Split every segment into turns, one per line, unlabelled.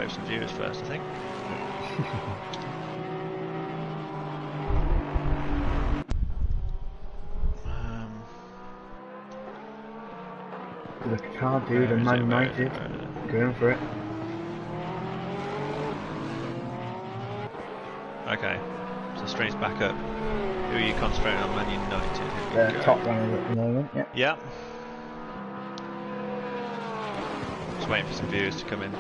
over some viewers first, I think.
The car dude and Man United going for it.
Okay, so Stream's back up. Who are you concentrating on? Man United?
The top runners at the moment, yeah.
Yeah. Just waiting for some viewers to come in.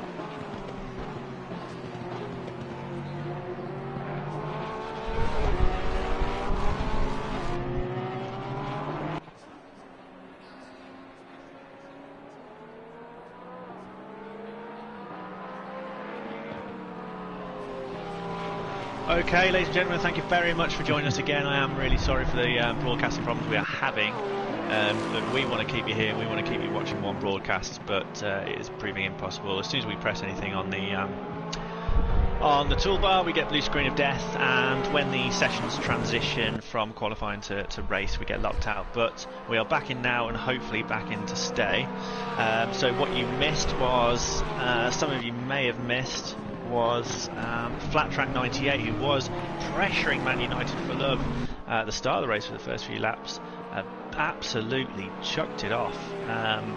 Okay, ladies and gentlemen, thank you very much for joining us again. I am really sorry for the broadcasting problems we are having. Look, we want to keep you here, we want to keep you watching one broadcast, but it is proving impossible. As soon as we press anything on the toolbar, we get blue screen of death, and when the sessions transition from qualifying to race, we get locked out. But we are back in now, and hopefully back in to stay. So what you missed was, some of you may have missed, was Flat Track 98, who was pressuring Man United for love at the start of the race for the first few laps. Absolutely chucked it off,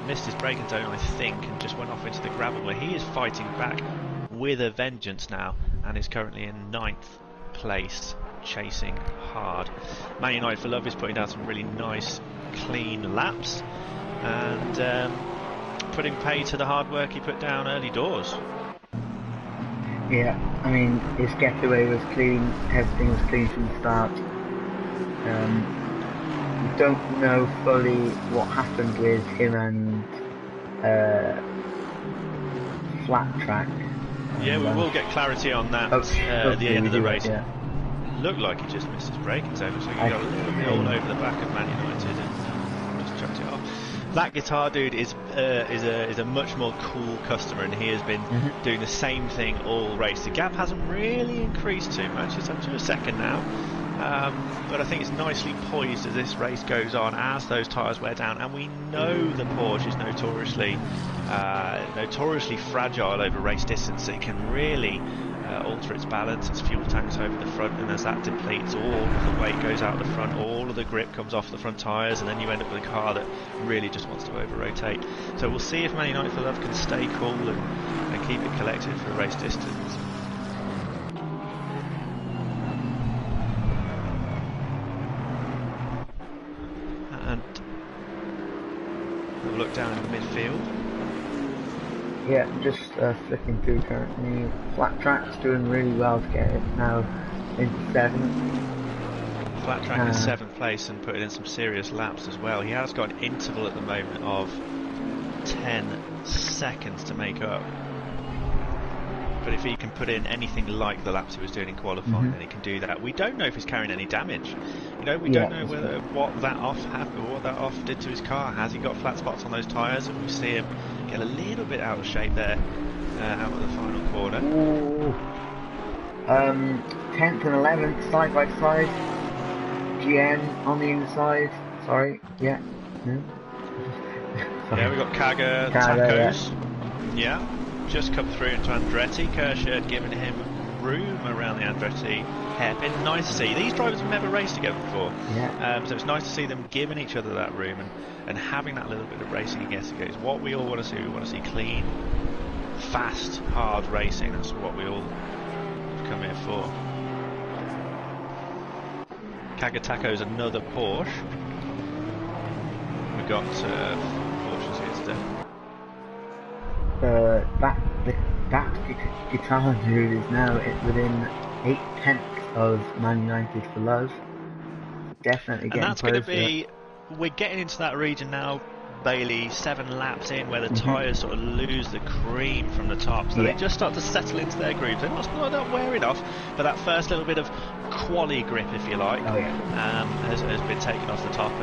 missed his braking zone I think, and just went off into the gravel, where he is fighting back with a vengeance now, and is currently in 9th place, chasing hard. Man United for love is putting down some really nice clean laps, and putting pay to the hard work he put down early doors.
Yeah, I mean, his getaway was clean, everything was clean from the start. We don't know fully what happened with him and Flat Track.
Yeah, we will get clarity on that at the end of the race. Yeah. Looked like he just missed his braking zone, so he got a little bit all over the back of Man United and just chucked it off. That guitar dude is a much more cool customer, and he has been doing the same thing all race. The gap hasn't really increased too much; it's up to a second now. But I think it's nicely poised as this race goes on, as those tyres wear down, and we know the Porsche is notoriously fragile over race distance. So it can really alter its balance, its fuel tanks over the front, and as that depletes, all of the weight goes out the front, all of the grip comes off the front tyres, and then you end up with a car that really just wants to over-rotate. So we'll see if Man United for love can stay cool and keep it collected for race distance. And we'll look down in the midfield.
Yeah, just flicking through currently. Flat Track's doing really well to get it now into 7th.
Flat Track is 7th place and putting in some serious laps as well. He has got an interval at the moment of 10 seconds to make up. But if he can put in anything like the laps he was doing in qualifying, then he can do that. We don't know if he's carrying any damage. You know, we don't know what that off did to his car. Has he got flat spots on those tyres? And we see him get a little bit out of shape there, out of the final corner.
10th and 11th, side by side. GN on the inside. Sorry, yeah.
Yeah, we got Kaga Tacos. Yeah. Just come through into Andretti. Kershaw had given him room around the Andretti hairpin. Nice to see. These drivers have never raced together before. Yeah. So it's nice to see them giving each other that room and having that little bit of racing against it. It's what we all want to see. We want to see clean, fast, hard racing. That's what we all come here for. Kagatako's another Porsche. We've got Porsches here today.
That guitar dude is now within 8/10 of Man United for love. Definitely getting close. And that's going to be,
we're getting into that region now, Bailey, 7 laps in, where the tyres sort of lose the cream from the top, so they just start to settle into their grooves. They're not wearing off, but that first little bit of quali grip, if you like, has been taken off the top,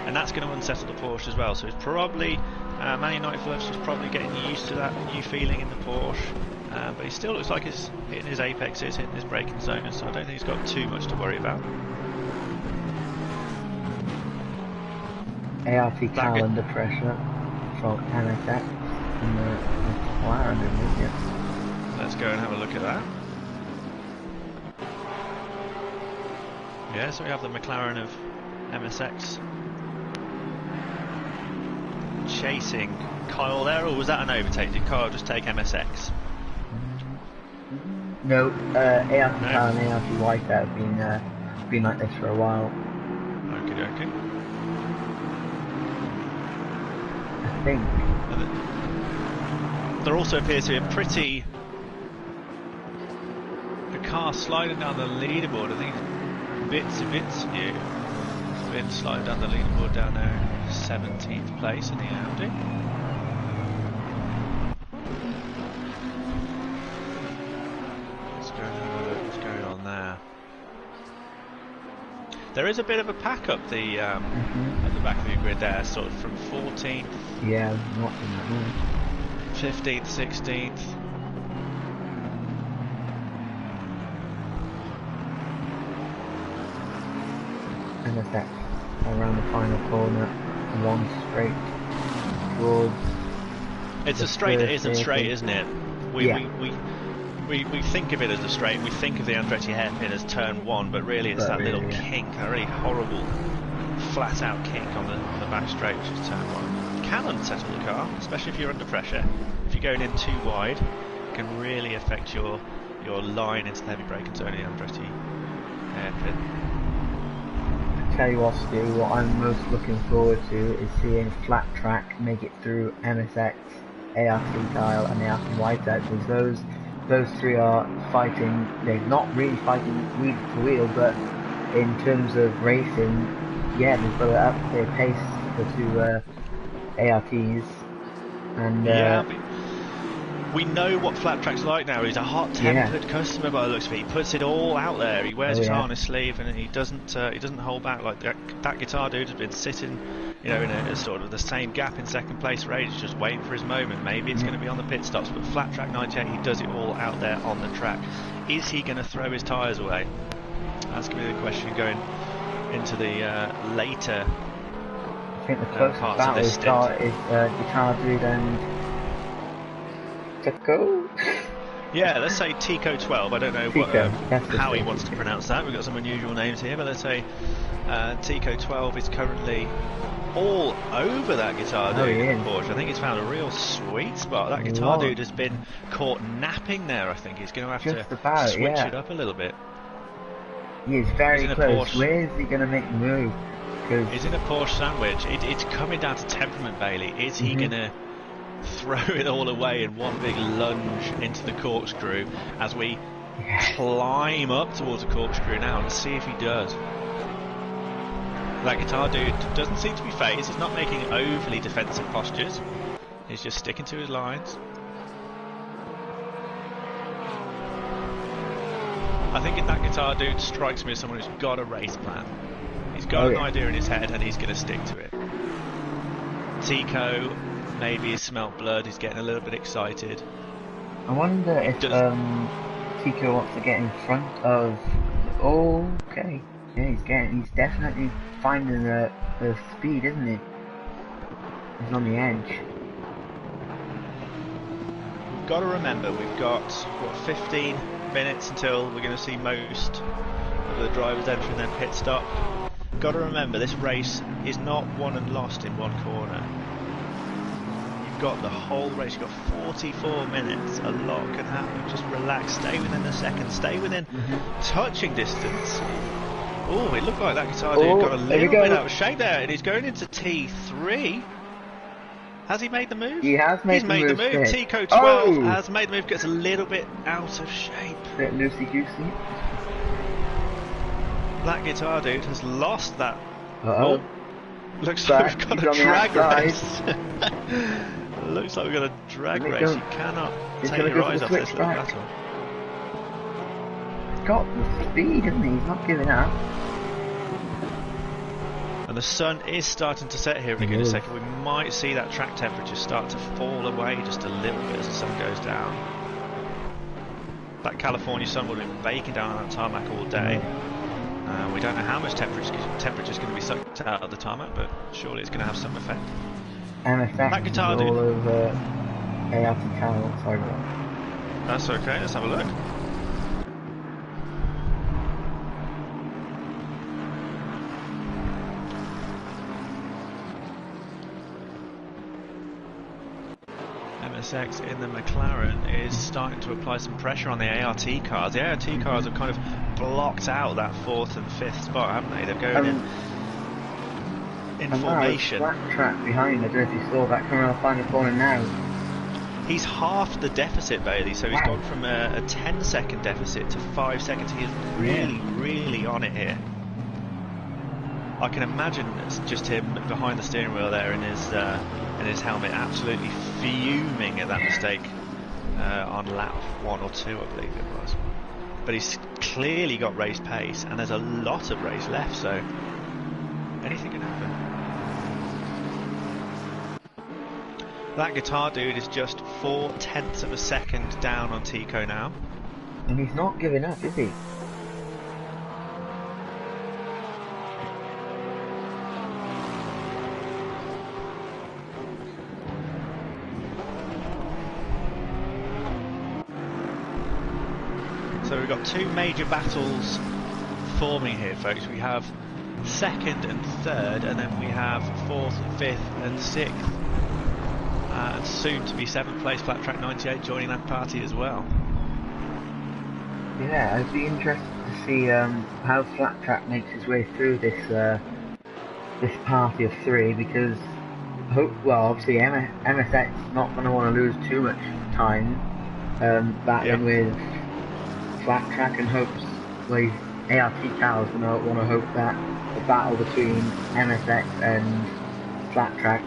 and that's going to unsettle the Porsche as well. So it's probably Man United for is probably getting used to that new feeling in the Porsche, but he still looks like he's hitting his apexes, hitting his braking zone, so I don't think he's got too much to worry about.
ART car under pressure from NSX and the McLaren, isn't it?
let's go and have a look at that. Yeah, so we have the McLaren of MSX chasing Kyle there, or was that an overtake? Did Kyle just take MSX?
No, ART Kyle and ART White have been like this for a while.
Okie dokie.
I think.
There also appears to be a car sliding down the leaderboard. I think it's bits new. It's been sliding down the leaderboard down there, 17th place in the Audi. Let's go and have a look what's going on there. There is a bit of a pack up the at the back of your grid there, sort of from 14th.
Yeah, not in that one.
15th, 16th.
MSX around the final corner, one straight towards.
It's a straight that isn't straight, isn't it? We think of it as a straight. We think of the Andretti hairpin as turn one, but really it's that little kink, a really horrible, flat-out kink on the back straight, which is turn one. Can unsettle the car, especially if you're under pressure. If you're going in too wide, it can really affect your line into the heavy brake and turn the Andretti hairpin.
Tell you what, Stu, what I'm most looking forward to is seeing Flat Track make it through MSX, ART Kyle and ART Whiteout, because those three are fighting. They're not really fighting wheel to wheel, but in terms of racing, yeah, they've got to up their pace, the two ARTs. And
we know what Flat Track's like now. He's a hot-tempered customer by the looks of it. He puts it all out there. He wears his heart on his sleeve, and he doesn't hold back. Like that guitar dude has been sitting, in a sort of the same gap in second place for ages, just waiting for his moment. Maybe it's going to be on the pit stops, but Flat Track 98, he does it all out there on the track. Is he going to throw his tyres away? That's going to be the question going into the later.
I think the closest battle is guitar dude and Tico?
Yeah, let's say Tico 12. I don't know how he wants to pronounce that. We've got some unusual names here, but let's say Tico 12 is currently all over that guitar dude in Porsche. I think he's found a real sweet spot. That guitar dude has been caught napping there. I think he's going to have to switch it up a little bit.
He is very close. Where is he going to make the move?
He's in a Porsche sandwich. It's coming down to temperament, Bailey. Is he going to throw it all away in one big lunge into the corkscrew as we climb up towards the corkscrew now, and see if he does? That guitar dude doesn't seem to be phased. He's not making overly defensive postures. He's just sticking to his lines. I think that guitar dude strikes me as someone who's got a race plan. He's got an idea in his head and he's going to stick to it. Tico, maybe he's smelt blood, he's getting a little bit excited.
I wonder if Tico wants to get in front of... Okay. Yeah, he's definitely finding the speed, isn't he? He's on the edge.
We've got to remember, we've got, 15 minutes until we're going to see most of the drivers entering their pit stop. Got to remember, this race is not won and lost in one corner. You've got the whole race, you've got 44 minutes, a lot can happen. Just relax, stay within the second, stay within touching distance. Oh, it looked like that guitar dude got a little bit out of shape there, and he's going into T3. Has he made the move?
He has made the move.
Tico 12 has made the move, gets a little bit out of shape.
Bit loosey-goosey.
That guitar dude has lost that. Looks
like
we've got a drag race. Looks like we've got a drag race. You cannot take your eyes off this little battle.
He's got the speed, isn't he? He's not giving up.
And the sun is starting to set here in a second. We might see that track temperature start to fall away just a little bit as the sun goes down. That California sun will be baking down on that tarmac all day. We don't know how much temperature is going to be sucked out of the tarmac, but surely it's going to have some effect.
And effect
that guitar
all over ART Kyle, sorry.
That's okay, let's have a look. MSX in the McLaren is starting to apply some pressure on the ART cars. The ART cars have kind of blocked out that 4th and 5th spot, haven't they? They're going in formation.
Flat track behind, I don't know if you saw that coming around the final corner now.
He's half the deficit, Bailey, so he's gone from a 10-second deficit to 5 seconds. He is really on it here. I can imagine it's just him behind the steering wheel there in his helmet, absolutely fuming at that mistake on lap 1 or 2, I believe it was. But he's clearly got race pace, and there's a lot of race left, so anything can happen. That guitar dude is just 0.4 of a second down on Tico now.
And he's not giving up, is he?
So we've got two major battles forming here, folks. We have 2nd and 3rd, and then we have 4th, 5th and 6th. And soon to be 7th place Flat Track 98 joining that party as well.
Yeah, I'd be interested to see how Flat Track makes his way through this this party of 3, because obviously MSX not going to want to lose too much time battling with Flat Track, and hopes ART Cal's going to want to hope that the battle between MSX and Flat Track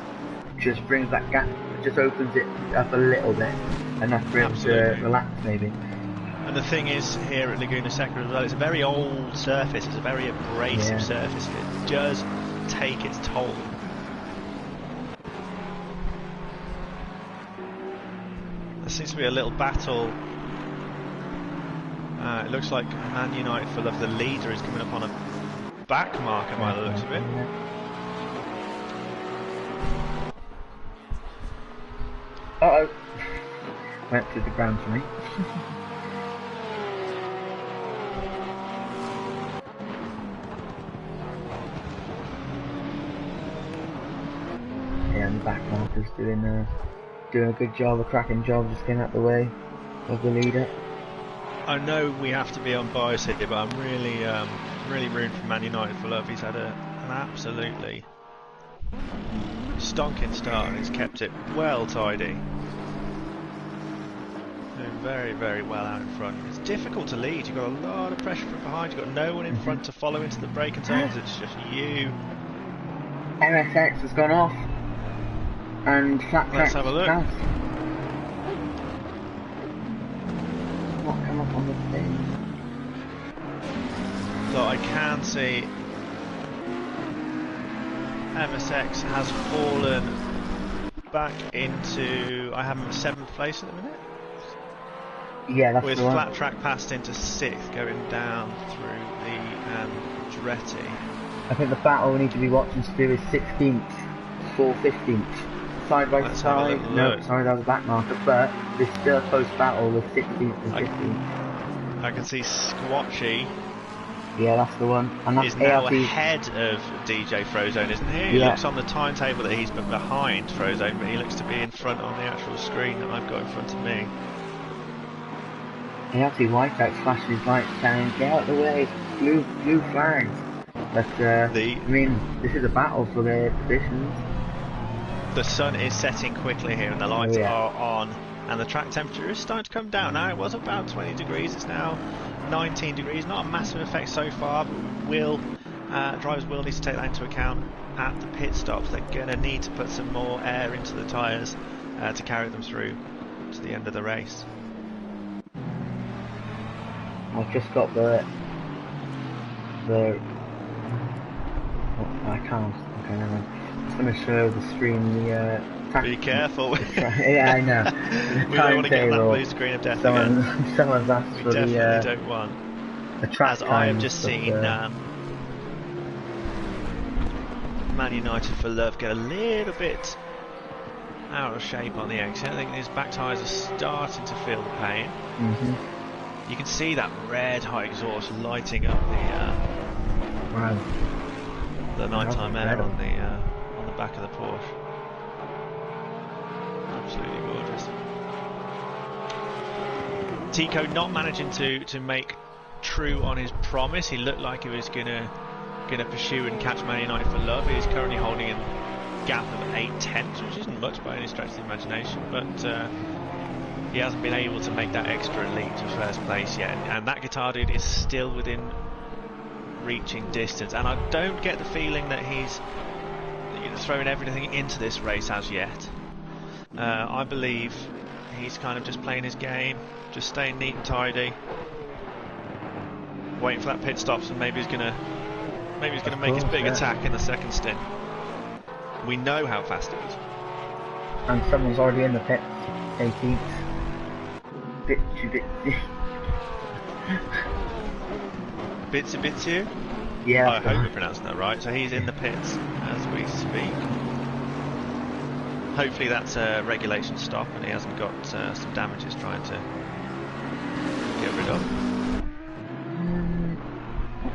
just brings that gap, just opens it up a little bit, enough for him to relax maybe.
And the thing is, here at Laguna Seca as well, it's a very old surface, it's a very abrasive surface, it does take its toll. There seems to be a little battle. It looks like Man United for Love, the leader, is coming up on a back marker by the looks of it.
Uh-oh. Went to the ground for me. Yeah, and the back marker's doing a good job, a cracking job, just getting out the way of the leader.
I know we have to be unbiased here, but I'm really rooting for Man United for Love. He's had an absolutely stonking start and he's kept it well tidy. Doing very well out in front. It's difficult to lead, you've got a lot of pressure from behind, you've got no one in front to follow into the braking zones, it's just you.
MSX has gone off and Flat Track.
Let's have a look.
Not come up on the thing.
So I can see MSX has fallen back into, I have him at 7th place at the minute.
Yeah, that's
with
the one.
Flat Track passed into 6th, going down through the Andretti.
I think the battle we need to be watching to do is 16th, 4 15th. Side by side. No, sorry, that was a back marker, but there's still a close battle with 16th and 15th.
I can see Squatchy.
Yeah, that's the one. And that's
is now
ART.
ahead of DJ Frozone, isn't he? He looks on the timetable that he's been behind Frozone, but he looks to be in front on the actual screen that I've got in front of me.
ART Whiteout flashing his lights saying, get out of the way, blue flags. But, I mean, this is a battle for their positions.
The sun is setting quickly here and the lights are on, and the track temperature is starting to come down. Now it was about 20 degrees, it's now 19 degrees, not a massive effect so far, but drivers will need to take that into account at the pit stops. They're going to need to put some more air into the tyres to carry them through to the end of the race.
I've just got the oh, I can't. Okay, never mind. It's going to show the screen the
be careful.
Yeah, I know.
We don't want to get that blue screen of death again.
Someone's asked
we
for the
definitely don't want.
The track.
As I have just seen Man United for Love get a little bit out of shape on the exit. I think his back tyres are starting to feel the pain. You can see that red high exhaust lighting up the nighttime air on the back of the Porsche. Absolutely gorgeous. Tico not managing to make true on his promise. He looked like he was gonna pursue and catch Man United for love. He is currently holding a gap of 8/10, which isn't much by any stretch of the imagination, but he hasn't been able to make that extra leap to first place yet, and that guitar dude is still within reaching distance, and I don't get the feeling that he's throwing everything into this race as yet. I believe he's kind of just playing his game, just staying neat and tidy, waiting for that pit stops, and maybe he's gonna make his big attack in the second stint. We know how fast it is.
And someone's already in the pits, 18th. Bitsy.
Bitsu?
Yeah.
I hope we're pronouncing that right. So he's in the pits as we speak. Hopefully that's a regulation stop and he hasn't got some damages trying to get rid of.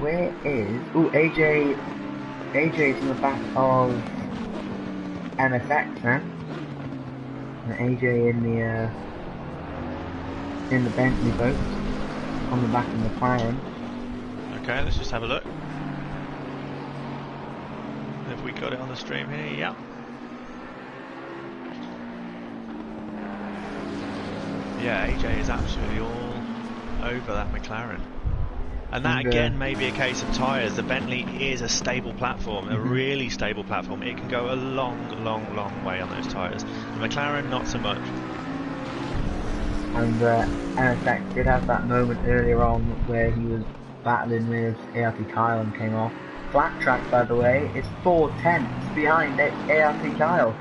Where is... Ooh, AJ's in the back of MSX now. And AJ in the Bentley boat on the back of the McLaren.
Okay, let's just have a look. Have we got it on the stream here? Yeah. Yeah, AJ is absolutely all over that McLaren. And that again may be a case of tyres. The Bentley is a stable platform, a really stable platform. It can go a long way on those tyres. The McLaren, not so much.
And NSX did have that moment earlier on where he was battling with ART Kyle and came off. Flat track, by the way, is 4/10 behind ART Kyle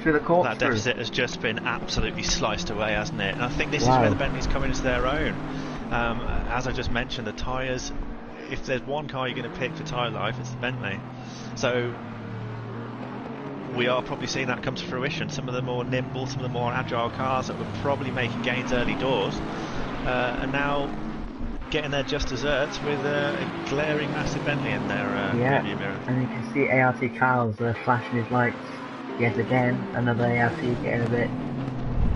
through the corkscrew.
That deficit has just been absolutely sliced away, hasn't it? And I think this is where the Bentley's coming into their own. As I just mentioned, the tyres, if there's one car you're going to pick for tyre life, it's the Bentley. So we are probably seeing that come to fruition. Some of the more nimble, some of the more agile cars that were probably making gains early doors are now getting their just desserts with a glaring massive Bentley in their rearview mirror.
And you can see ART Kyle's flashing his lights yet again. Another ART getting a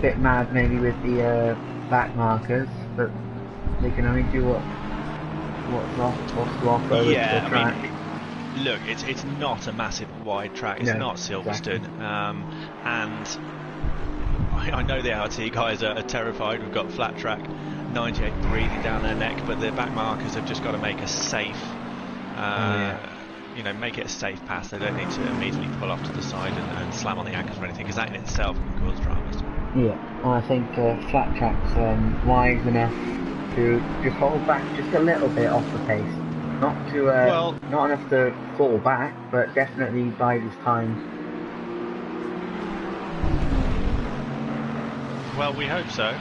bit mad maybe with the back markers, but they can only do what's to offer with the track.
I mean, look, it's not a massive wide track. It's not Silverstone, and I know the ART guys are terrified. We've got flat track 98 breathing down their neck, but the back markers have just got to make a safe, make it a safe pass. They don't need to immediately pull off to the side and slam on the anchors or anything, because that in itself can cause dramas.
Yeah, I think flat track's wise enough to just hold back just a little bit off the pace, not enough to fall back, but definitely bide his time.
Well, we hope so.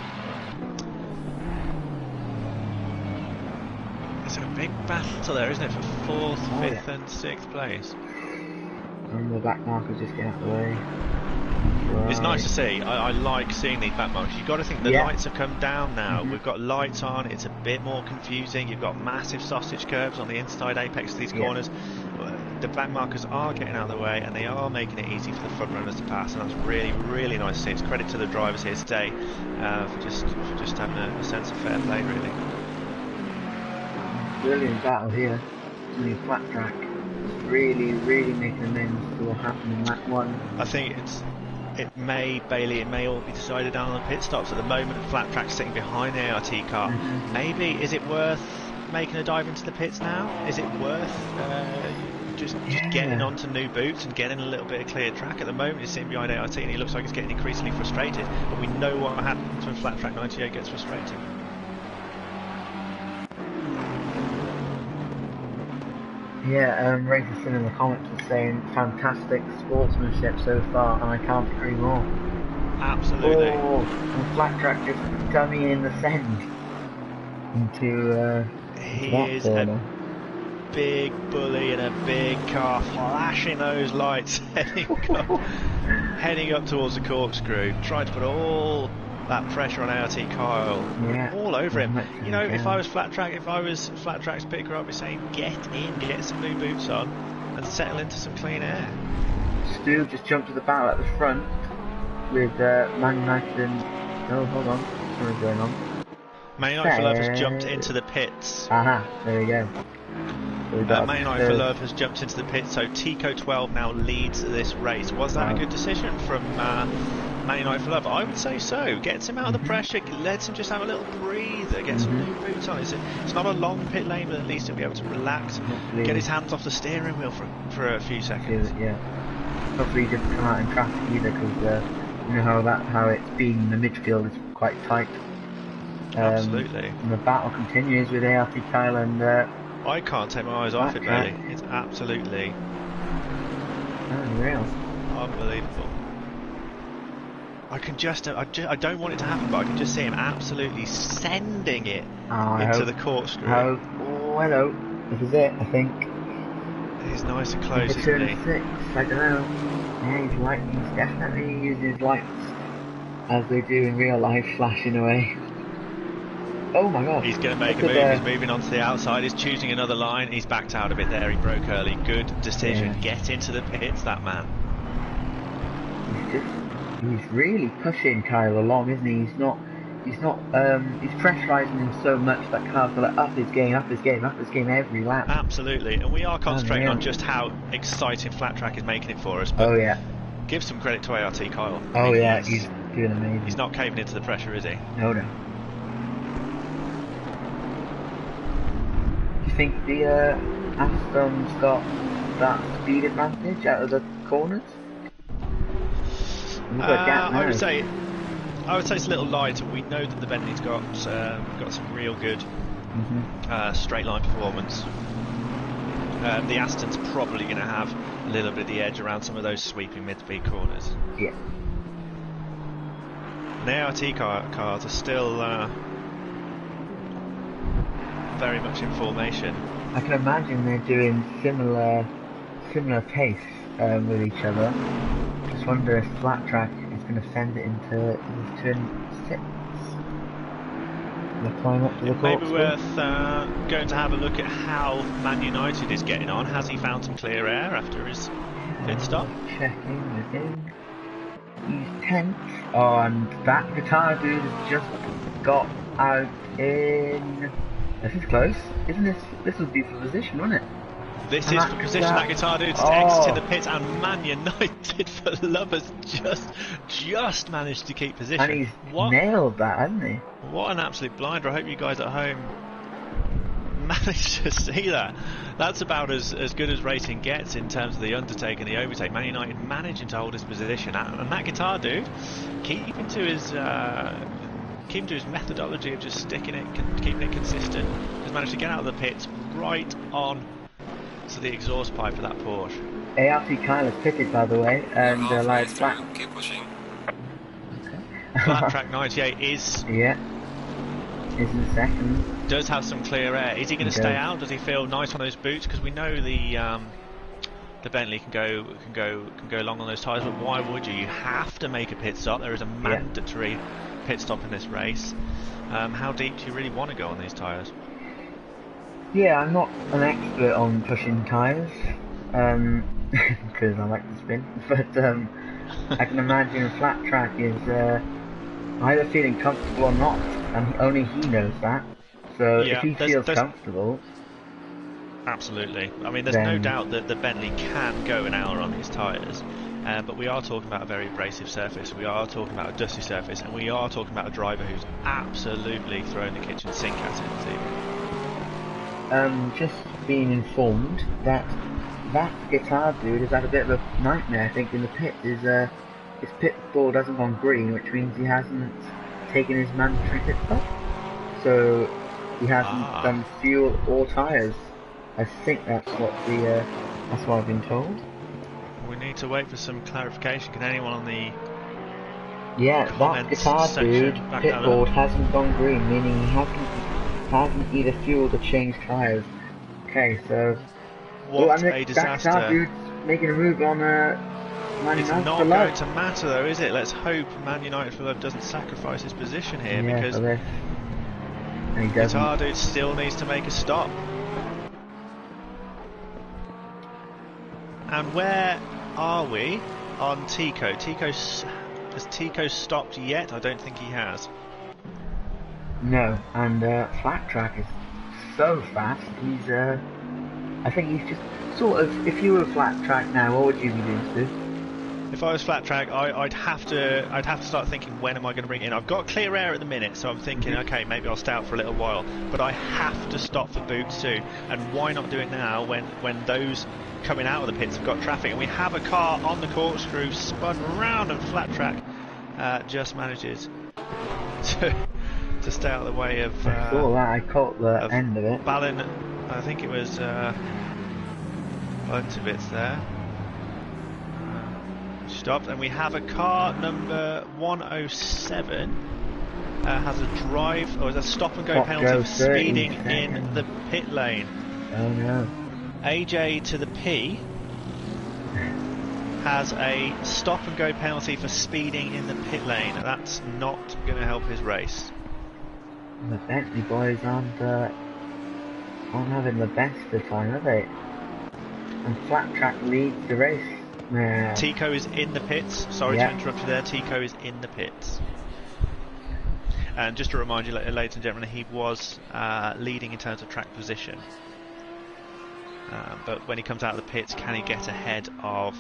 It's a big battle there, isn't it, for 4th, 5th and 6th place.
And the back markers just get out of the way. Right.
It's nice to see. I like seeing these back markers. You've got to think the lights have come down now. We've got lights on. It's a bit more confusing. You've got massive sausage curves on the inside apex of these corners. The back markers are getting out of the way, and they are making it easy for the front runners to pass, and that's really nice to see. It's credit to the drivers here today for just having a sense of fair play, really.
Brilliant battle here. New flat track. Really making amends to what happened in that one.
I think it may all be decided down on the pit stops at the moment. The flat track sitting behind the ART car. Maybe is it worth making a dive into the pits now? Is it worth just getting onto new boots and getting a little bit of clear track? At the moment he's sitting behind ART and he looks like he's getting increasingly frustrated, but we know what happens when flat track 98 gets frustrating.
Yeah, Rayson in the comments was saying fantastic sportsmanship so far, and I can't agree more.
Absolutely.
And flat track just dummying the send into
he
that
is
corner.
big bully in a big car, flashing those lights, heading up towards the corkscrew, trying to put all that pressure on ART Kyle, all over him. You know, if I was flat track's picker, I'd be saying, get in, get some new boots on, and settle into some clean air.
Stu just jumped to the battle at the front with Man United and... Oh, hold on, something's going on.
Man United for Love has jumped into the pits.
Aha, there we go.
Man United for Love has jumped into the pits, so Tico 12 now leads this race. Was that a good decision from Man United for Love? I would say so. Gets him out of the pressure, lets him just have a little breather, get some new boots on. It's not a long pit lane, but at least he'll be able to relax, get his hands off the steering wheel for a few seconds.
Yeah. Hopefully he didn't come out in traffic either, because you know how it's been in the midfield is quite tight.
Absolutely.
And the battle continues with ART Kyle and...
I can't take my eyes off it, really. It's absolutely...
unreal.
Unbelievable. I can just... I don't want it to happen, but I can just see him absolutely sending it into the corkscrew.
Oh, hello. This is it, I think.
He's nice and close, isn't he?
6, I don't know. Yeah, he's definitely using his lights as they do in real life, flashing away. Oh my god.
He's going to make a move, he's moving onto the outside, he's choosing another line, he's backed out a bit there, he broke early. Good decision, get into the pits, that man.
He's really pushing Kyle along, isn't he? He's pressurising him so much that Kyle's got to up his game every lap.
Absolutely, and we are concentrating on just how exciting Flat Track is making it for us. But give some credit to ART Kyle.
Oh yeah, he's doing amazing.
He's not caving into the pressure, is he?
No. Do you think the Aston's got that speed advantage out of the corners?
I would say it's a little light. We know that the Bentley's got some real good straight line performance. The Aston's probably going to have a little bit of the edge around some of those sweeping mid-speed corners.
Yeah.
The ART cars are still very much in formation.
I can imagine they're doing similar pace with each other. Just wonder if Flat Track is going to send it into turn 6. The climb up to the
maybe worth going to have a look at how Man United is getting on. Has he found some clear air after his pit stop?
Checking with him. He's 10th. Oh, and that guitar dude has just got out in... This is close. Isn't this? This would be for position, wouldn't it?
This is for position. That guitar dude's exiting the pit, and Man United for Love has just managed to keep position.
And he's nailed that, hasn't he?
What an absolute blinder. I hope you guys at home managed to see that. That's about as good as racing gets in terms of the undertake and the overtake. Man United managing to hold his position, and that guitar dude keeping to his methodology of just sticking it, keeping it consistent, has managed to get out of the pits right on to the exhaust pipe of that Porsche.
ART Kyle is pitted, by the way, and live flat.
Keep pushing.
Flat Track 98 is
in second.
Does have some clear air. Is he going to stay out? Does he feel nice on those boots? Because we know the Bentley can go long on those tyres, but why would you? You have to make a pit stop. There is a mandatory pit stop in this race. How deep do you really want to go on these tyres?
Yeah, I'm not an expert on pushing tyres, because I like to spin, but I can imagine Flat Track is either feeling comfortable or not, and only he knows that. So if he feels comfortable...
Absolutely. I mean, there's no doubt that the Bentley can go an hour on his tyres, but we are talking about a very abrasive surface, we are talking about a dusty surface, and we are talking about a driver who's absolutely thrown the kitchen sink at it this evening.
Just being informed that guitar dude has had a bit of a nightmare, I think, in the pit. His pit board hasn't gone green, which means he hasn't taken his mandatory pit stop. So he hasn't done fuel or tyres. I think that's what I've been told.
We need to wait for some clarification. Can anyone on the
that guitar dude pit board hasn't gone green, meaning he hasn't either fueled or changed tyres. Okay, so
What
and
a
that
disaster.
dude's making a move on Man
It's
United
not
for
going
love.
to matter though, is it? Let's hope Man United for Love doesn't sacrifice his position here,
Yeah,
because
for this. And he doesn't.
Guitar Dude still needs to make a stop. And where are we on Tico? Has Tico stopped yet? I don't think he has.
No, and Flat Track is so fast. He's I think he's just sort of. If you were Flat Track now, what would you be doing, Stu?
If I was Flat Track, I'd have to start thinking, when am I going to bring it in? I've got clear air at the minute, so I'm thinking, okay, maybe I'll stay out for a little while, but I have to stop for boots soon. And why not do it now when those coming out of the pits have got traffic? And we have a car on the corkscrew, spun round, and Flat Track just manages to stay out of the way of.
I saw that. I caught the end of it.
Balin, I think it was Buntovitz there. Stopped, and we have a car number 107 has a drive, or is a stop and go penalty for speeding in the pit lane.
Oh no.
AJ to the P has a stop and go penalty for speeding in the pit lane. That's not going to help his race.
The Bentley boys aren't having the best of time, are they? And Flat Track leads the race.
Tico is in the pits. Sorry to interrupt you there. Tico is in the pits. And just to remind you, ladies and gentlemen, he was leading in terms of track position. But when he comes out of the pits, can he get ahead of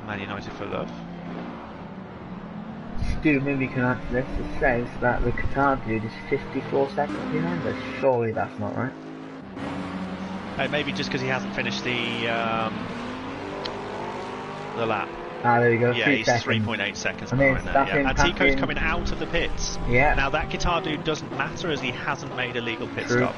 Man United for Love?
Stu, maybe you can answer this. It says that the Qatar dude is 54 seconds behind us. Surely that's not right.
Maybe just because he hasn't finished the lap.
Ah, there we go.
Yeah, he's 3.8 seconds behind that. Yeah. And Tico's coming out of the pits.
Yeah.
Now that Guitar Dude doesn't matter, as he hasn't made a legal pit
True.
stop.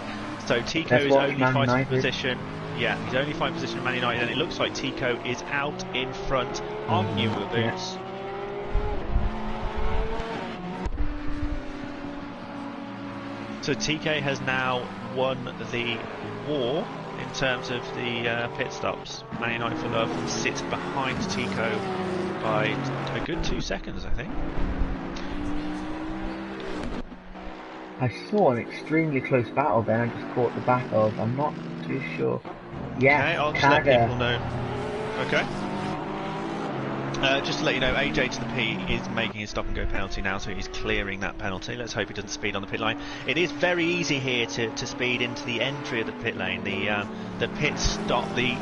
So Tico is only fighting position. Yeah, he's only fighting position in Man United, and it looks like Tico is out in front on newer boots. So TK has now won the war in terms of the pit stops. Man United for Love sits behind Tico by a good 2 seconds, I think.
I saw an extremely close battle then. I just caught the back of. I'm not too sure. Yeah,
okay, I'll just let people know. Okay. Just to let you know, AJ to the P is making his stop and go penalty now, so he's clearing that penalty. Let's hope he doesn't speed on the pit lane. It is very easy here to speed into the entry of the pit lane. The pit stop, the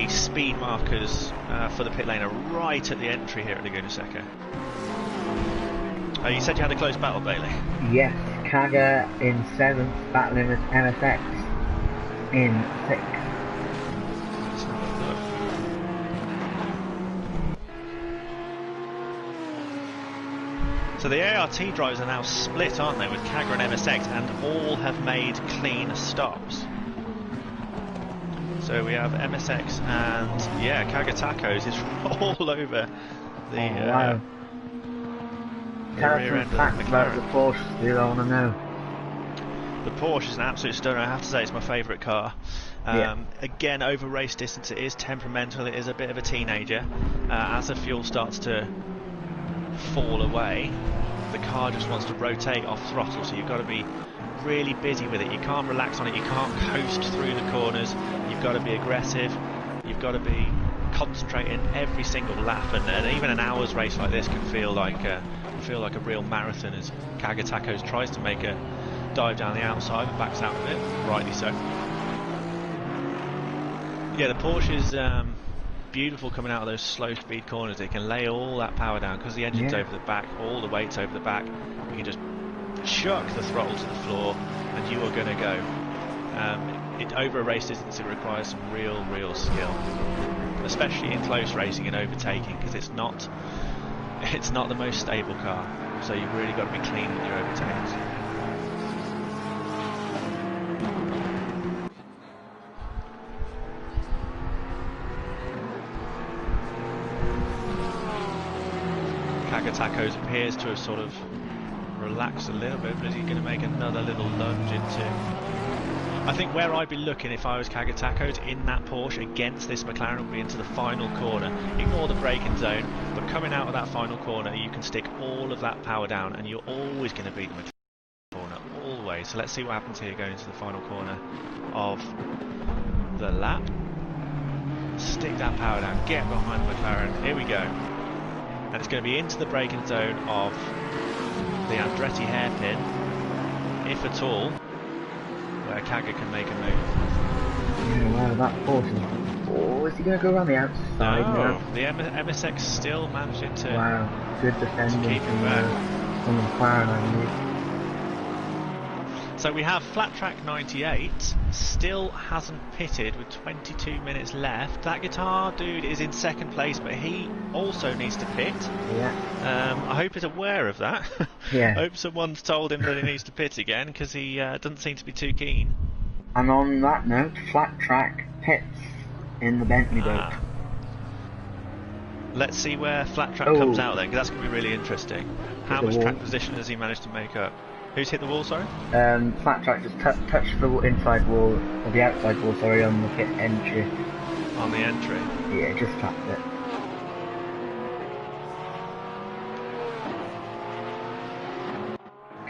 speed markers for the pit lane are right at the entry here at Laguna Seca. You said you had a close battle, Bailey?
Yes, Kaga in 7th, battling with MSX in 6th. So the ART drivers are now split, aren't they, with Kaga and MSX, and all have made clean stops. So we have MSX and, yeah, Kaga Tacos is all over the, wow.
the rear end of the McLaren.
The Porsche, do I want to know?
The Porsche is an absolute stunner. I have to say it's my favourite car. Again, over race distance, it is temperamental. It is a bit of a teenager. As the fuel starts to fall away, the car just wants to rotate off throttle, so you've got to be really busy with it. You can't relax on it, you can't coast through the corners, you've got to be aggressive, you've got to be concentrating every single lap, and even an hour's race like this can feel like a real marathon, as Kaga Tacos tries to make a dive down the outside and backs out of it, rightly so. Yeah, the Porsche is beautiful coming out of those slow speed corners. It can lay all that power down because the engine's over the back, all the weight's over the back. You can just chuck the throttle to the floor and you are going to go. Over a race distance, it requires some real skill, especially in close racing and overtaking, because it's not the most stable car, so you've really got to be clean with your overtakes. Tacos appears to have sort of relaxed a little bit, but is he going to make another little lunge into I think where I'd be looking if I was Kagatako's in that Porsche against this McLaren would be into the final corner. Ignore the braking zone, but coming out of that final corner, you can stick all of that power down, and you're always going to beat the McLaren corner, always. So let's see what happens here going into the final corner of the lap. Stick that power down, get behind the McLaren. Here we go, and it's going to be into the braking zone of the Andretti hairpin, if at all, where Kaga can make a move.
Yeah, wow, that Porsche. Oh, is he going to go around the outside?
No, the MSX still managing to.
Wow, good defending
keep him back.
From the McLaren, I believe.
So we have Flat Track 98, still hasn't pitted with 22 minutes left. That guitar dude is in second place, but he also needs to pit.
Yeah.
I hope he's aware of that.
Yeah.
I hope someone's told him that he needs to pit again, because he doesn't seem to be too keen.
And on that note, Flat Track pits in the Bentley boat.
Let's see where Flat Track comes out then, because that's going to be really interesting. How much track position has he managed to make up? Who's hit the wall, sorry?
Flat Track just touched the inside wall, or the outside wall, sorry, on the pit entry.
On the entry?
Yeah, just tapped it.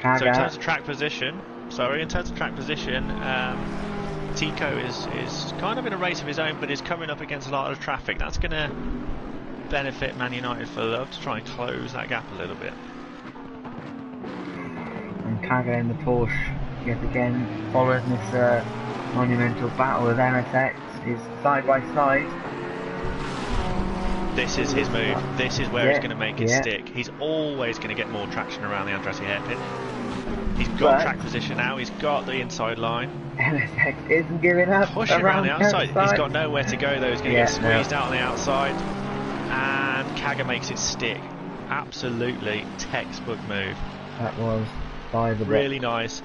So in terms of track position, Tico is kind of in a race of his own, but is coming up against a lot of traffic. That's going to benefit Man United for love to try and close that gap a little bit.
And Kaga in the Porsche, yet again, following this monumental battle with MSX, is side by side.
This is his move. This is where he's going to make it stick. He's always going to get more traction around the Andretti hairpin. He's got track position now. He's got the inside line.
MSX isn't giving up.
Pushing around the outside. He's got nowhere to go though. He's going to get squeezed out on the outside. And Kaga makes it stick. Absolutely textbook move.
That was by the
really nice,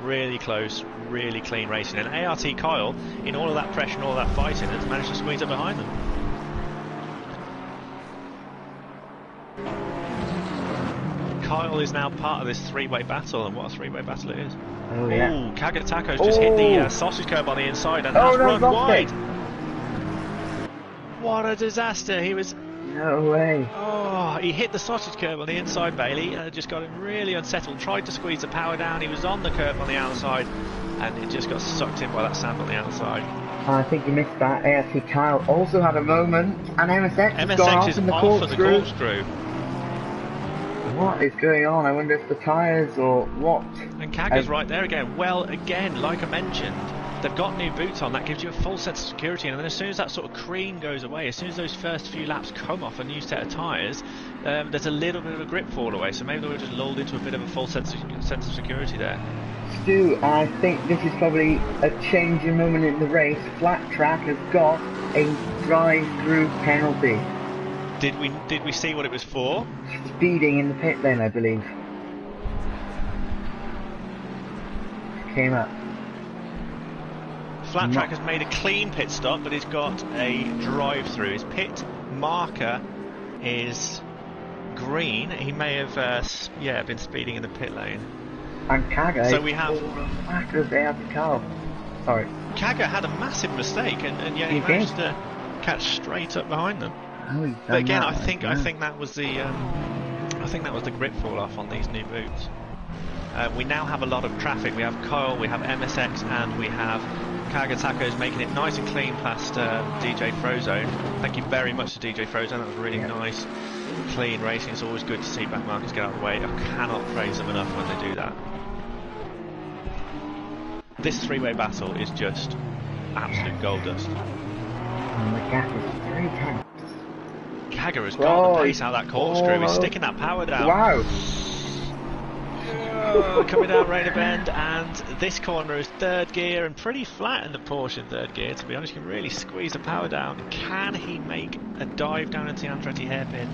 really close, really clean racing. And ART Kyle, in all of that pressure and all of that fighting, has managed to squeeze up behind them. Kyle is now part of this three-way battle, and what a three-way battle it is.
Oh yeah.
Ooh, Kagatako's just hit the sausage curb on the inside and has run wide. What a disaster! He was.
No way.
Oh, he hit the sausage curb on the inside, Bailey. Just got him really unsettled. Tried to squeeze the power down. He was on the curb on the outside, and it just got sucked in by that sand on the outside.
I think you missed that. ART Kyle also had a moment, and MSX has gone off
is
in the
off for the corkscrew.
What is going on? I wonder if the tyres or what.
And Kaga's right there again. Well, again, like I mentioned, they've got new boots on. That gives you a full sense of security. And then as soon as that sort of cream goes away, as soon as those first few laps come off a new set of tyres, there's a little bit of a grip fall away. So maybe they were just lulled into a bit of a full sense of security there.
Stu, I think this is probably a changing moment in the race. Flat Track has got a drive-through penalty.
Did we see what it was for?
Speeding in the pit lane, I believe. Came up.
Flat Track has made a clean pit stop, but he's got a drive-through. His pit marker is green. He may have been speeding in the pit lane.
And Kaga.
So we have.
Sorry.
Kaga had a massive mistake, and yet he managed to catch straight up behind them.
Oh,
but again, I think that was the grip fall off on these new boots. We now have a lot of traffic. We have Kyle, we have MSX, and we have Kagatako's making it nice and clean past DJ Frozone. Thank you very much to DJ Frozone. That was really nice, clean racing. It's always good to see back markers get out of the way. I cannot praise them enough when they do that. This three-way battle is just absolute gold dust.
And the gap is 3 tenths.
Kaga has got the pace out of that corkscrew. He's sticking that power down.
Wow.
Coming down Raider Bend, and this corner is third gear and pretty flat in the Porsche in third gear, to be honest. You can really squeeze the power down. Can he make a dive down into the Andretti hairpin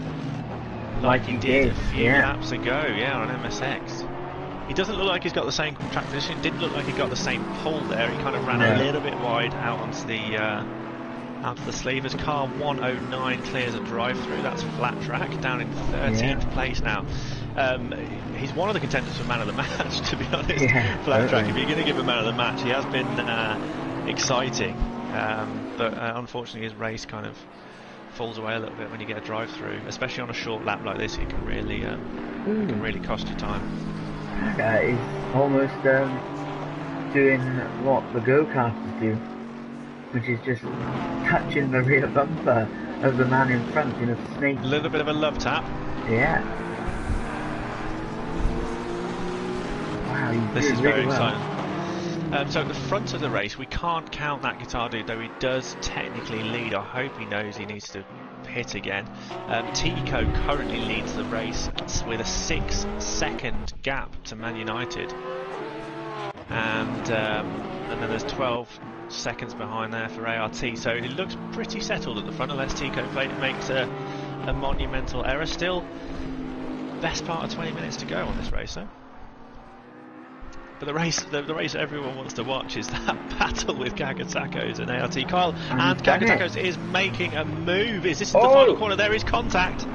like he did a few laps ago, on MSX? He doesn't look like he's got the same track position. It didn't look like he got the same pull there. He kind of ran a little bit wide out onto the sleeve as car 109 clears a drive-through. That's Flat Track down in 13th place now. He's one of the contenders for man of the match, to be honest.
Yeah,
Flat track, if you're going to give him man of the match, he has been exciting, but unfortunately his race kind of falls away a little bit when you get a drive through, especially on a short lap like this. It can really cost you time.
That is almost doing what the go-karters do, which is just touching the rear bumper of the man in front in a snake.
A little bit of a love tap.
Yeah. Wow,
this is
really
very
well.
exciting. So at the front of the race, we can't count that guitar dude, though he does technically lead. I hope he knows he needs to hit again. Tico currently leads the race with a 6-second gap to Man United, and then there's 12 seconds behind there for ART. So it looks pretty settled at the front, unless Tico makes a monumental error. Still, best part of 20 minutes to go on this race, though. But the race everyone wants to watch is that battle with Kagatakos and ART. Kyle, and Kagatakos is making a move. Is this the final corner? There is contact.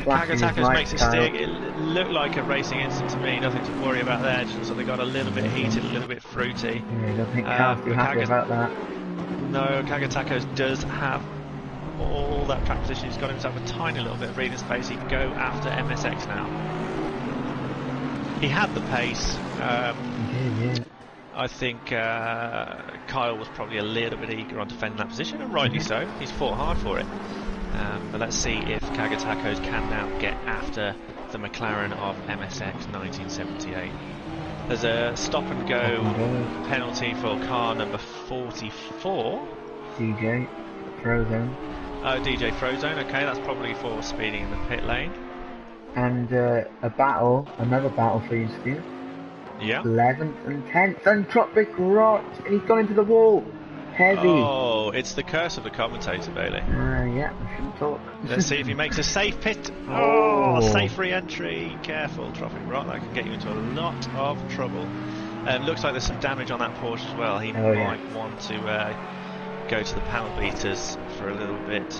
Kagatakos makes a stick. It looked like a racing incident to me. Nothing to worry about there. Just looks like they got a little bit heated, a little bit fruity.
Yeah, I don't think Kyle's too happy about that.
No, Kagatakos does have all that track position. He's got himself a tiny little bit of breathing space. He can go after MSX now. He had the pace. I think Kyle was probably a little bit eager on defending that position, and rightly so. He's fought hard for it. But let's see if Kagatakos can now get after the McLaren of MSX 1978. There's a stop and go penalty for car number 44.
DJ Frozone.
Oh, DJ Frozone. Okay, that's probably for speeding in the pit lane.
And another battle for you, Stu.
Yeah.
11th and 10th, and Tropic Rot, and he's gone into the wall. Heavy.
Oh, it's the curse of the commentator, Bailey.
Yeah, we shouldn't talk.
Let's see if he makes a safe pit. Oh, safe re-entry. Careful, Tropic Rot. That can get you into a lot of trouble. Looks like there's some damage on that Porsche as well. He might want to go to the panel beaters for a little bit.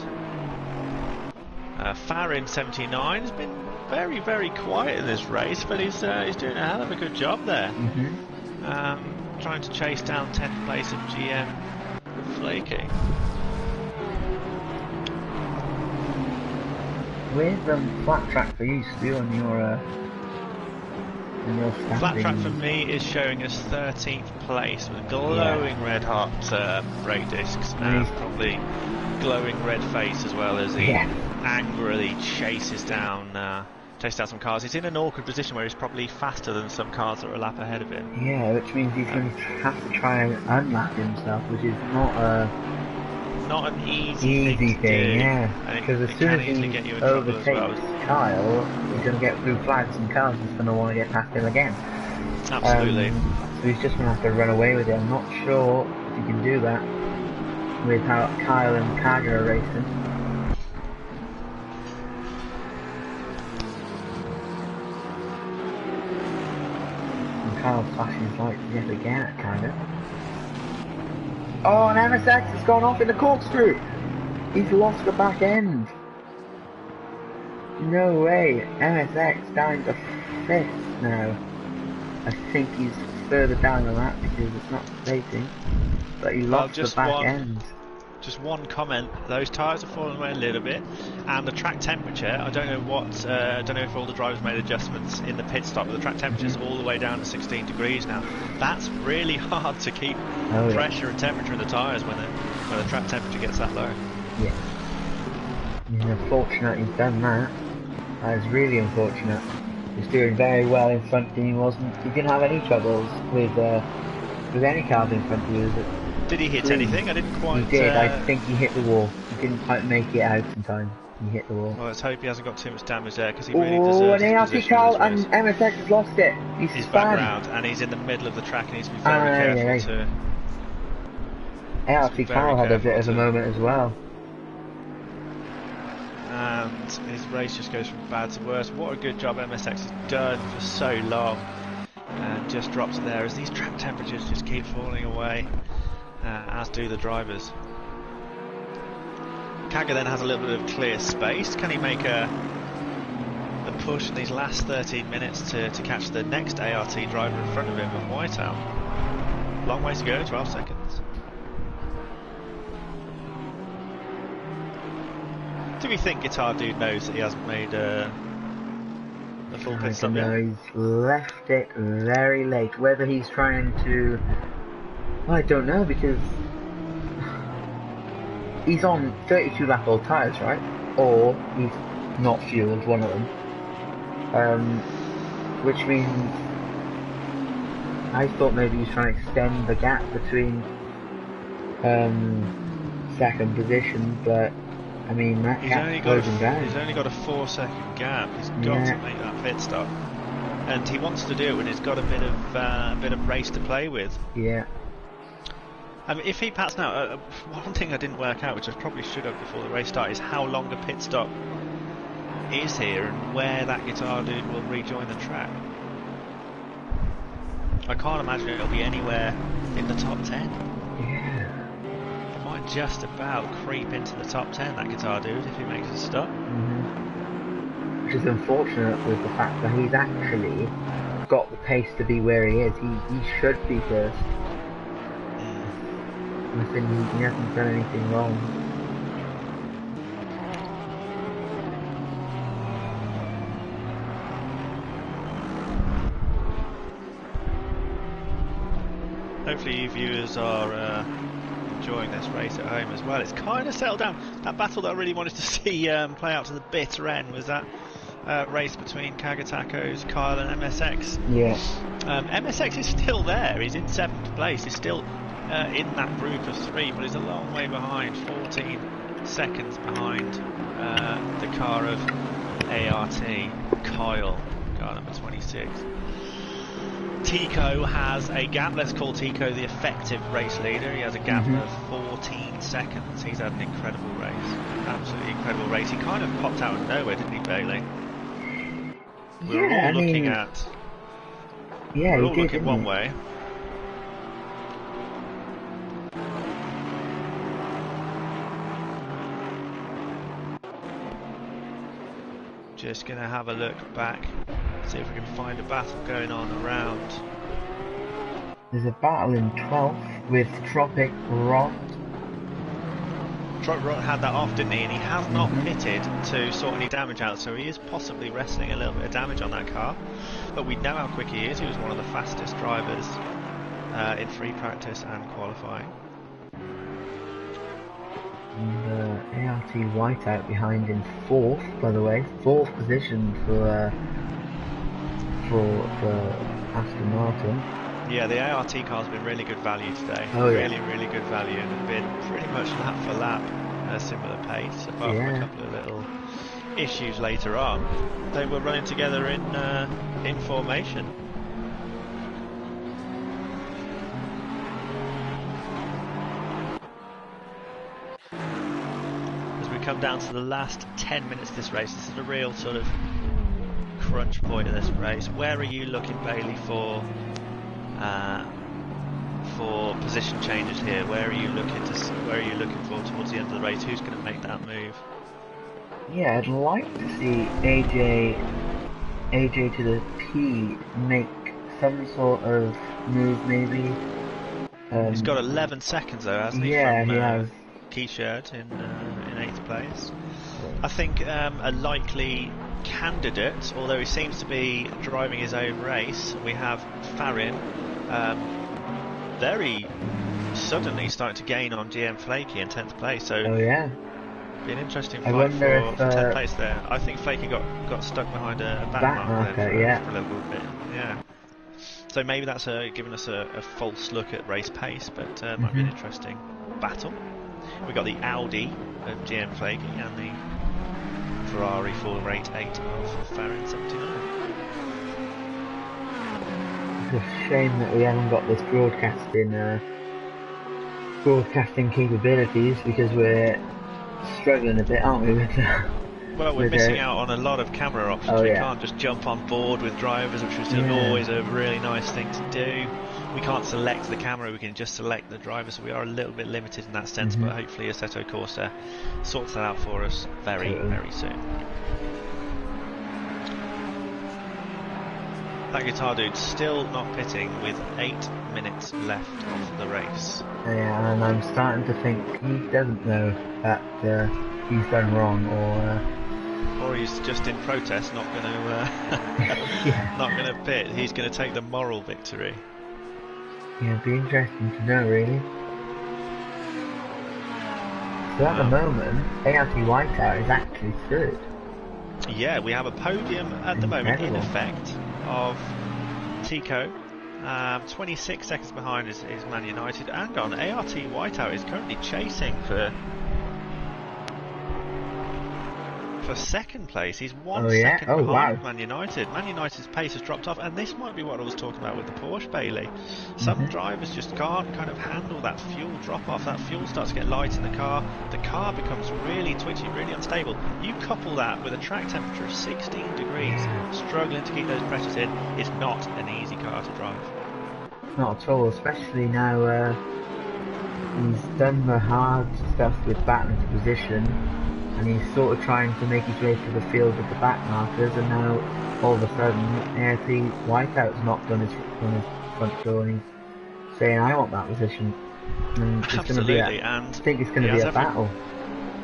Farin 79 has been very, very quiet in this race, but he's doing a hell of a good job there. Trying to chase down 10th place of GM Flaky.
With flat track for you, Stu, on your standing.
Flat track for me is showing us 13th place with glowing red hot brake discs and probably glowing red face, as well as he angrily chases down some cars. He's in an awkward position where he's probably faster than some cars that are a lap ahead of him. Yeah,
which means he's going to have to try and unlap himself, which is
not an easy
thing. Yeah, because as soon as he overtakes Kyle, he's going to get blue flags, and Kyle's just going to want to get past him again.
Absolutely.
So he's just going to have to run away with it. I'm not sure if he can do that with how Kyle and Kaga are racing. Kyle flashing his lights yet again at Kaga. Oh, and MSX has gone off in the corkscrew! He's lost the back end! No way! MSX down to 5th now. I think he's further down the lap because it's not stating. But he lost the back end.
Just one comment: those tyres have fallen away a little bit, and the track temperature. I don't know if all the drivers made adjustments in the pit stop, but the track temperature is all the way down to 16 degrees now. That's really hard to keep pressure and temperature in the tyres when the track temperature gets that low.
Yeah. He's unfortunate he's done that. That is really unfortunate. He's doing very well in front, and he didn't have any troubles with any cars in front of you.
Did he hit anything? I didn't quite...
He did, I think he hit the wall. He didn't quite make it out in time. He hit the wall.
Well, let's hope he hasn't got too much damage there, because he really deserves
his
position.
And MSX has lost it.
He's back round, and he's in the middle of the track, and he needs to be very careful to...
ART Carl had a bit of a moment as well.
And his race just goes from bad to worse. What a good job MSX has done for so long. And just drops it there as these track temperatures just keep falling away. As do the drivers. Kaga then has a little bit of clear space. Can he make a push in these last 13 minutes to catch the next ART driver in front of him of Whiteout. Long way to go, 12 seconds. Do we think Guitar Dude knows that he hasn't made the full pit stop yet?
No, he's left it very late. Whether he's trying to... I don't know, because he's on 32 lap old tyres, right? Or he's not fueled, one of them. Which means I thought maybe he's trying to extend the gap between second position, but I mean that gap's closing down.
He's only got a 4-second gap. He's got to make that pit stop, and he wants to do it when he's got a bit of race to play with.
Yeah.
I mean, if he pats now, one thing I didn't work out, which I probably should have before the race started, is how long a pit stop is here and where that Guitar Dude will rejoin the track. I can't imagine it'll be anywhere in the top 10.
Yeah.
It might just about creep into the top 10, that Guitar Dude, if he makes a stop.
Which is unfortunate with the fact that he's actually got the pace to be where he is. He should be first. I think he hasn't done anything wrong.
Hopefully you viewers are enjoying this race at home as well. It's kind of settled down. That battle that I really wanted to see play out to the bitter end was that race between Kagatako's Kyle and MSX.
Yeah.
MSX is still there. He's in 7th place. He's still in that group of 3, but he's a long way behind, 14 seconds behind the car of ART, Kyle, car number 26. Tico has a gap. Let's call Tico the effective race leader. He has a gap of 14 seconds. He's had an incredible race, absolutely incredible race. He kind of popped out of nowhere, didn't he, Bailey? We were all looking at.
Yeah,
we were all looking one way. Just going to have a look back, see if we can find a battle going on around.
There's a battle in 12th with Tropic Rot.
Tropic Rot had that off, didn't he? And he has not pitted to sort any damage out, so he is possibly wrestling a little bit of damage on that car. But we know how quick he is. He was one of the fastest drivers in free practice and qualifying.
And ART Whiteout behind in 4th, by the way, 4th position for Aston Martin.
Yeah, the ART car's been really good value today.
Oh,
really,
yeah.
really good value, and been pretty much lap for lap at a similar pace, apart from a couple of little issues later on. They were running together in formation. Come down to the last 10 minutes of this race. This is a real sort of crunch point of this race. Where are you looking, Bailey, for position changes here? Where are you looking for towards the end of the race? Who's going to make that move?
Yeah, I'd like to see AJ to the P make some sort of move, maybe.
He's got 11 seconds though, hasn't he?
Yeah,
from,
he has.
Keyshirt in 8th place. I think a likely candidate, although he seems to be driving his own race, we have Farin very suddenly starting to gain on GM Flaky in 10th place, so be an interesting fight for 10th place there. I think Flaky got stuck behind a back marker for a little bit. Yeah. So maybe that's giving us a false look at race pace, but might be an interesting battle. We've got the Audi of GM Flaky and the Ferrari 488 of Farin 79.
It's a shame that we haven't got this broadcasting capabilities, because we're struggling a bit, aren't we?
Well, we're missing out on a lot of camera options. We can't just jump on board with drivers, which is always a really nice thing to do. We can't select the camera, we can just select the driver, so we are a little bit limited in that sense, but hopefully Assetto Corsa sorts that out for us very, very soon. That guitar dude still not pitting with 8 minutes left of the race.
Yeah, and I'm starting to think he doesn't know that he's done wrong,
or he's just in protest, not going to
yeah.
not going to pit. He's going to take the moral victory.
Yeah, it'd be interesting to know, really. So at the moment, ART Whiteout is actually third.
Yeah, we have a podium at the moment in effect of Tico. 26 seconds behind is Man United, and on ART Whiteout is currently chasing for second place. He's 1 second behind Man United. Man United's pace has dropped off, and this might be what I was talking about with the Porsche, Bailey. Some drivers just can't kind of handle that fuel drop off. That fuel starts to get light in the car becomes really twitchy, really unstable. You couple that with a track temperature of 16 degrees, struggling to keep those pressures in, it's not an easy car to drive.
Not at all, especially now he's done the hard stuff with battling for position, and he's sort of trying to make his way through the field with the back markers, and now all of a sudden ART Whiteout's knocked on his front door, and he's saying, I want that position. And it's
Absolutely,
I think it's going to be a battle.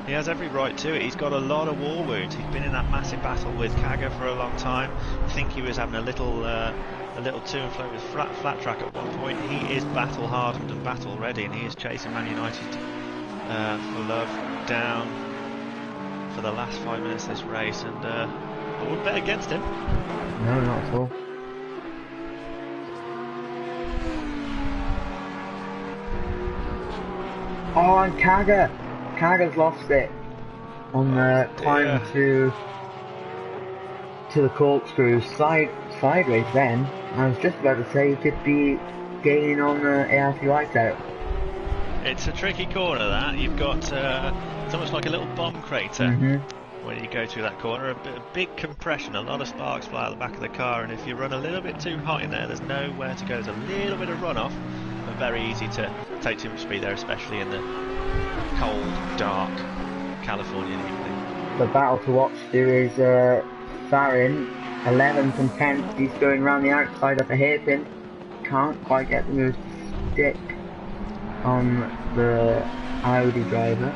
He has every right to it. He's got a lot of war wounds. He's been in that massive battle with Kaga for a long time. I think he was having a little to and fro with flat track at one point. He is battle hardened and battle ready, and he is chasing Man United for love down for the last 5 minutes of this race, and I wouldn't bet against him.
No, not at all. Oh, and Kaga's lost it on the climb to the corkscrew sideways. Then I was just about to say he could be gaining on the ART Whiteout.
It's a tricky corner, that you've got. It's almost like a little bomb crater when you go through that corner. A big compression, a lot of sparks fly out the back of the car, and if you run a little bit too hot in there, there's nowhere to go. There's a little bit of runoff, and very easy to take too much speed there, especially in the cold, dark Californian evening.
The battle to watch here is Farin, 11th and 10th. He's going around the outside of the hairpin. Can't quite get the move to stick on the Audi driver.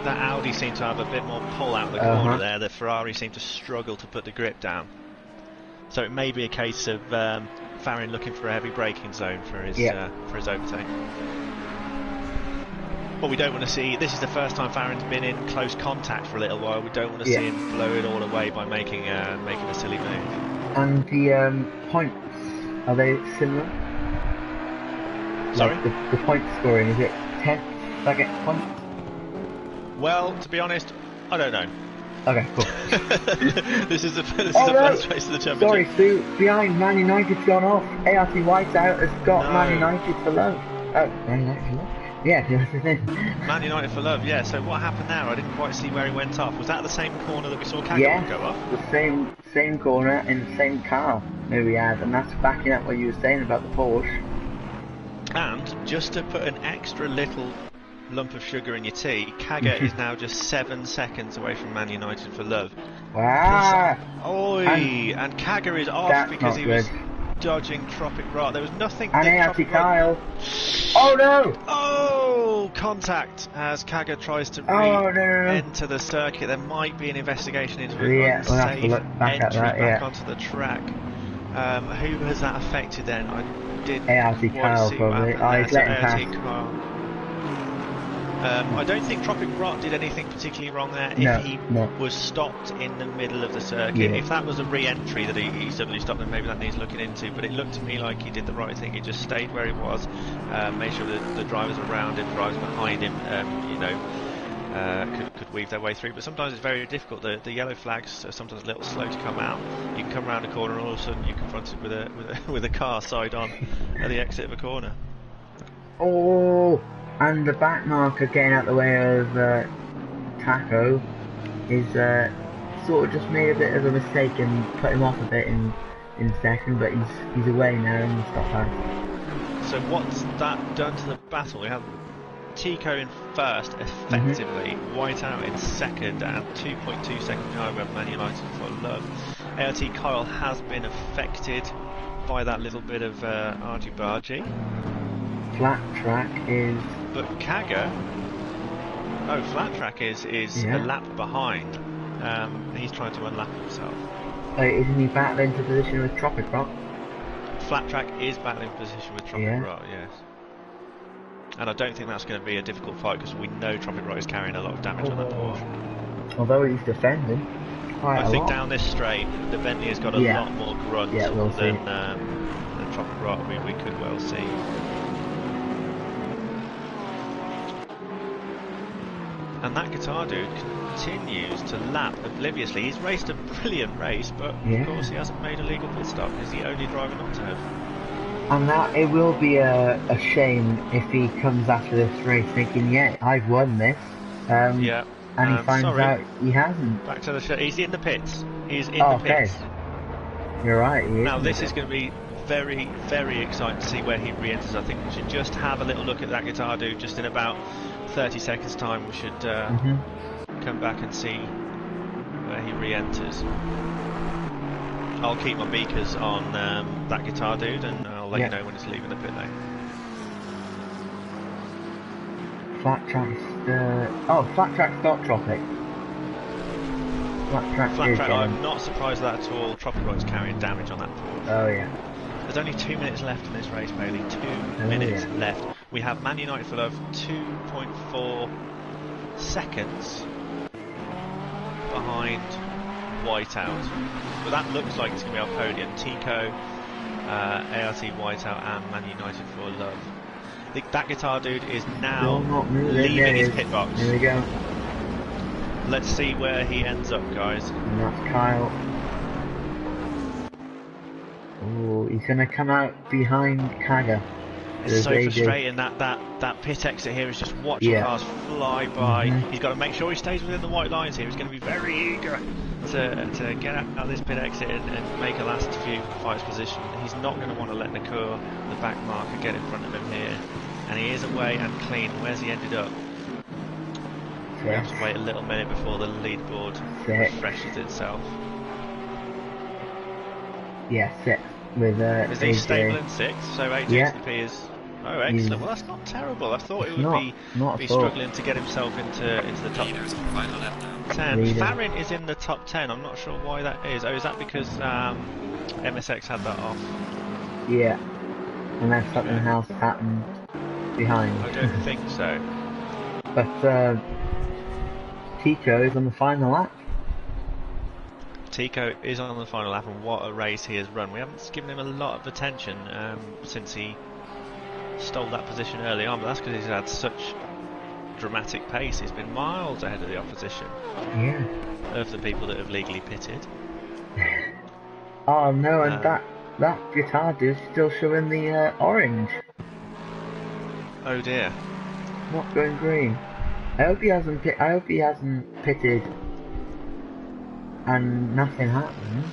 That Audi seemed to have a bit more pull out of the corner there. The Ferrari seemed to struggle to put the grip down. So it may be a case of Farin looking for a heavy braking zone for his overtake. What we don't want to see, this is the first time Farron's been in close contact for a little while. We don't want to see him blow it all away by making a silly move.
And the points, are they similar?
Sorry?
Like the point scoring, is it 10th that gets points?
Well, to be honest, I don't know.
Okay, cool.
This is the first race of the championship.
Sorry, Stu, behind Man United's gone off. ART Whiteout has got Man United for love. Oh, Man United for love? Yeah, that's the thing.
Man United for love, yeah. So what happened there? I didn't quite see where he went off. Was that the same corner that we saw Kaga go off?
The same corner in the same car that we had, and that's backing up what you were saying about the Porsche.
And just to put an extra little lump of sugar in your tea, Kaga is now just 7 seconds away from Man United for love.
Wow!
And Kaga is off because he was dodging Tropic Rot. There was nothing.
And ART Kyle. Oh no!
Oh, contact as Kaga tries to re-enter the circuit. There might be an investigation into an unsafe entry back onto the track. Who has that affected then? I did
ART Kyle probably. He's letting pass.
I don't think Tropic Rot did anything particularly wrong there. If he was stopped in the middle of the circuit, if that was a re-entry that he suddenly stopped, then maybe that needs looking into. But it looked to me like he did the right thing. He just stayed where he was, made sure that the drivers around him, drivers behind him, could weave their way through. But sometimes it's very difficult. The yellow flags are sometimes a little slow to come out. You can come around a corner and all of a sudden you're confronted with a car side on at the exit of a corner.
Oh. And the back marker getting out the way of Taco is sort of just made a bit of a mistake and put him off a bit in second, but he's away now and he's stopped out.
So what's that done to the battle? We have Tico in first, effectively, Whiteout in second, and 2.2 seconds behind we have Man United for love. ART Kyle has been affected. by that little bit of argy-bargy.
Flat track is...
But Kaga... Oh, flat track is a lap behind. He's trying to unlap himself.
Isn't he battling into position with Tropic Rock?
Flat track is battling position with Tropic Rock, yes. And I don't think that's going to be a difficult fight because we know Tropic Rock is carrying a lot of damage on that Porsche.
Although he's defending quite a lot.
I think down this straight, the Bentley has got a lot more grunt than Tropic Rock. We could well see. And that guitar dude continues to lap obliviously. He's raced a brilliant race, but of course he hasn't made a legal pit stop. He's the only driver not to have.
And that it will be a shame if he comes after this race thinking, yeah, I've won this. And he finds out he hasn't.
Back to the show. He's in the pits. He's in the pits.
You're right.
Now this is going to be very, very exciting to see where he re-enters. I think we should just have a little look at that guitar dude just in about 30 seconds time. We should come back and see where he re-enters. I'll keep my beakers on that guitar dude and I'll let you know when it's leaving the pit lane.
Flat track's flat track's not Tropic. Flat track
I'm not surprised at that at all. Tropic Rock's carrying damage on that Porsche.
Oh yeah.
There's only 2 minutes left in this race, Bailey. 2 minutes left. We have Man United for Love 2.4 seconds behind Whiteout. But that looks like it's going to be our podium. Tico, ART Whiteout and Man United for Love. That guitar dude is now leaving his pit box.
Here we go.
Let's see where he ends up, guys.
And that's Kyle. Oh, he's going to come out behind Kaga.
It's so frustrating that pit exit here is just watching cars fly by. He's got to make sure he stays within the white lines here. He's going to be very eager to get out of this pit exit and make a last few fights position. He's not going to want to let Nakur, the back marker, get in front of him here. And he is away and clean. Where's he ended up? We have to wait a little minute before the leaderboard refreshes itself.
Yeah, 6. With
is he stable in 6? So HXP is... Oh, excellent. Well, that's not terrible. I thought it would be struggling to get himself into the top 10. Farron is in the top 10. I'm not sure why that is. Oh, is that because MSX had that off?
Yeah. Unless something else happened behind.
I don't think so.
But Tico is on the final lap.
Tico is on the final lap, and what a race he has run. We haven't given him a lot of attention since he stole that position early on, but that's because he's had such dramatic pace. He's been miles ahead of the opposition.
Yeah.
Of the people that have legally pitted.
Oh no, and that guitar dude's still showing the orange.
Oh dear.
Not going green. I hope he hasn't pitted and nothing happened.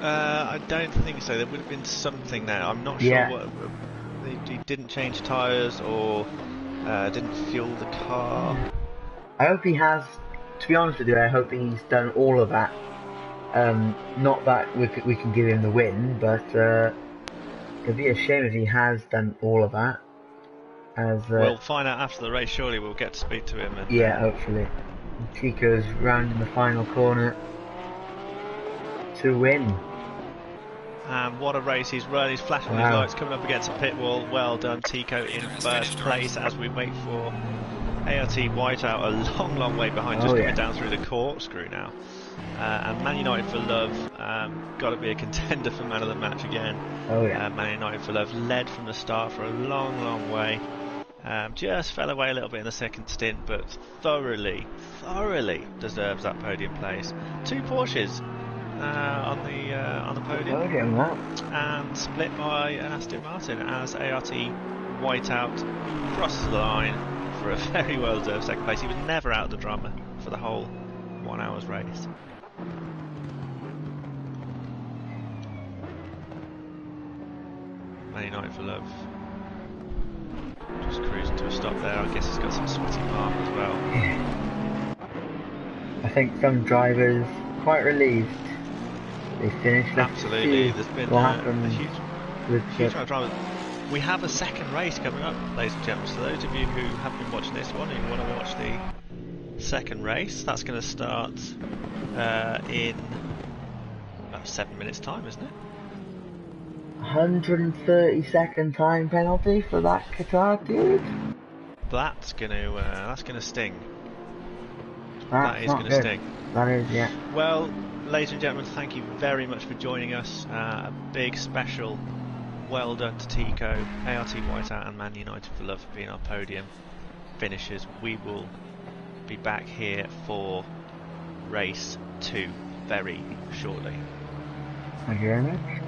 I don't think so. There would have been something there. I'm not sure what. He didn't change tyres or didn't fuel the car.
I hope he has. To be honest with you, I hope he's done all of that. Not that we can give him the win, but it'd be a shame if he has done all of that.
We'll find out after the race. Surely we'll get to speak to him. And,
hopefully. Tico's rounding the final corner to win.
And what a race he's run. He's flashing his lights, coming up against a pit wall. Well done, Tico, in first place as we wait for ART Whiteout a long, long way behind, just coming down through the corkscrew now. And Man United for Love, got to be a contender for man of the match again. Man United for Love led from the start for a long, long way. Just fell away a little bit in the second stint, but thoroughly deserves that podium place. 2 Porsches on the podium, and split by an Aston Martin as ART Whiteout crosses the line for a very well deserved second place. He was never out of the drama for the whole 1 hour's race. Man United for Love just cruising to a stop there. I guess he's got some sweaty palm as well.
I think some drivers quite relieved. They finished.
Absolutely, there's been a
Good
Huge
shit.
amount of drama. We have a second race coming up, ladies and gentlemen. So those of you who haven't been watching this one and you want to watch the second race, that's going to start in about 7 minutes' time, isn't it?
130-second time penalty for that Qatar dude.
That's gonna sting.
That's
That is
not
gonna
good.
sting.
That is, yeah.
Well, ladies and gentlemen, thank you very much for joining us. A big special well done to Tico, ART Whiteout and Man United for Love for being our podium finishers. We will be back here for race 2 very shortly.
Thank you very much.